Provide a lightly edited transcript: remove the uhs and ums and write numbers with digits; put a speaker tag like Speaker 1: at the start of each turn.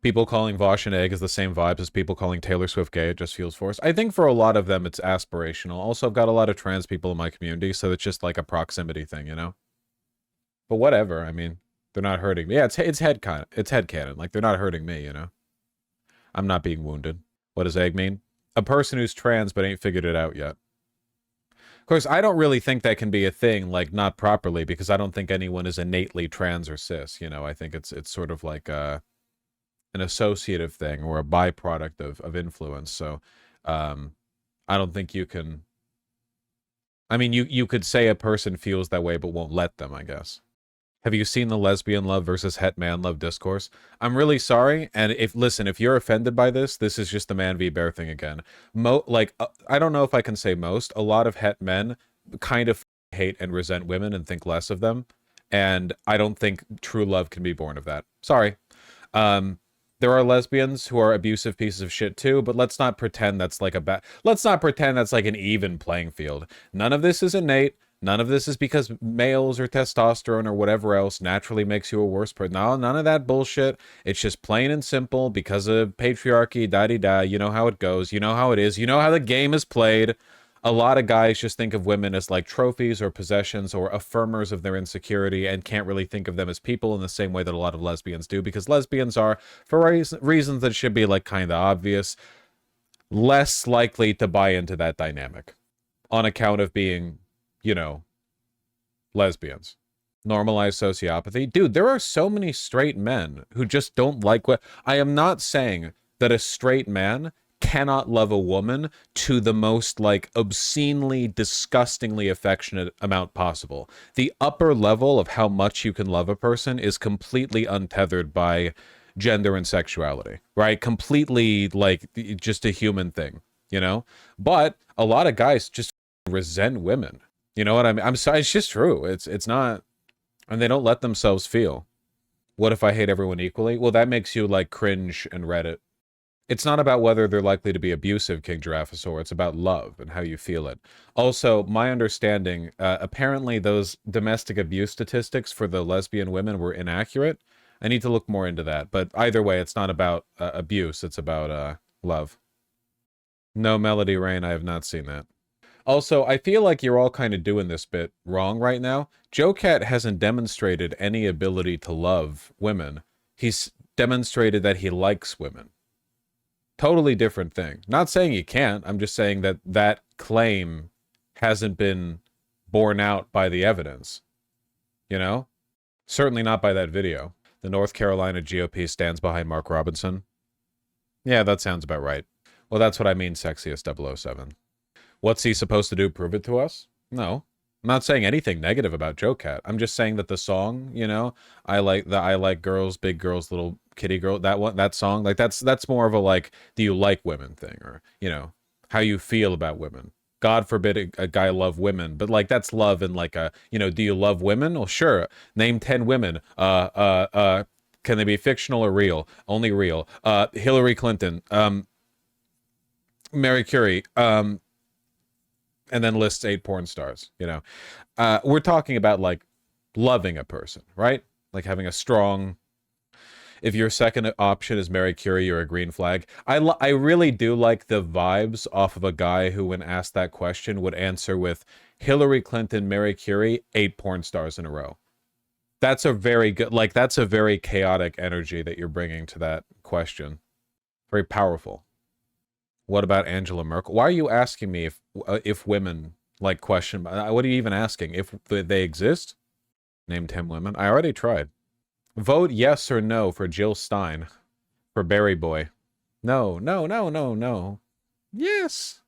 Speaker 1: People calling Vosh an egg is the same vibes as people calling Taylor Swift gay. It just feels forced. I think for a lot of them, it's aspirational. Also, I've got a lot of trans people in my community, so it's just like a proximity thing, you know? But whatever. I mean, they're not hurting me. Yeah, it's headcanon. Like, they're not hurting me, you know? I'm not being wounded. What does egg mean? A person who's trans but ain't figured it out yet. Of course, I don't really think that can be a thing, like, not properly, because I don't think anyone is innately trans or cis, you know? I think it's sort of like an associative thing or a byproduct of influence. So I don't think you can... I mean, you could say a person feels that way but won't let them, I guess. Have you seen the lesbian love versus het man love discourse? I'm really sorry, and if you're offended by this is just the man v bear thing again. I don't know if I can say most. A lot of het men kind of hate and resent women and think less of them, and I don't think true love can be born of that. Sorry. There are lesbians who are abusive pieces of shit too, but let's not pretend that's like let's not pretend that's like an even playing field. None of this is innate. None of this is because males or testosterone or whatever else naturally makes you a worse person. No, none of that bullshit. It's just plain and simple because of patriarchy, da-di-da. You know how it goes. You know how it is. You know how the game is played. A lot of guys just think of women as like trophies or possessions or affirmers of their insecurity and can't really think of them as people in the same way that a lot of lesbians do, because lesbians are, for reasons that should be like kind of obvious, less likely to buy into that dynamic on account of being, you know, lesbians. Normalized sociopathy. Dude, there are so many straight men who just don't like what... I am not saying that a straight man cannot love a woman to the most like obscenely, disgustingly affectionate amount possible. The upper level of how much you can love a person is completely untethered by gender and sexuality, right? Completely like just a human thing, you know? But a lot of guys just resent women. You know what I mean? I'm sorry, it's just true. It's not, and they don't let themselves feel. What if I hate everyone equally? Well, that makes you like cringe and Reddit. It's not about whether they're likely to be abusive, King Giraffosaur. It's about love and how you feel it. Also, my understanding, apparently those domestic abuse statistics for the lesbian women were inaccurate. I need to look more into that. But either way, it's not about abuse. It's about love. No, Melody Rain, I have not seen that. Also, I feel like you're all kind of doing this bit wrong right now. Joe Cat hasn't demonstrated any ability to love women. He's demonstrated that he likes women. Totally different thing. Not saying he can't. I'm just saying that that claim hasn't been borne out by the evidence. You know? Certainly not by that video. The North Carolina GOP stands behind Mark Robinson. Yeah, that sounds about right. Well, that's what I mean, sexiest 007. What's he supposed to do? Prove it to us? No. I'm not saying anything negative about Joe Cat. I'm just saying that the song, you know, I like girls, big girls, little kitty girl, that song, like that's more of a like, do you like women thing, or, you know, how you feel about women. God forbid a guy love women, but like that's love and like a, you know, do you love women? Well, sure. Name 10 women. Can they be fictional or real? Only real. Hillary Clinton, Mary Curie, and then lists 8 porn stars, you know. We're talking about like loving a person, right? Like having a strong... If your second option is Mary Curie, you're a green flag. I really do like the vibes off of a guy who, when asked that question, would answer with Hillary Clinton, Mary Curie, 8 porn stars in a row. That's a very good, like, that's a very chaotic energy that you're bringing to that question. Very powerful. What about Angela Merkel? Why are you asking me if women like question? What are you even asking? If they exist? Name 10 women. I already tried. Vote yes or no for Jill Stein. For Barry Boy. No, no, no, no, no. Yes.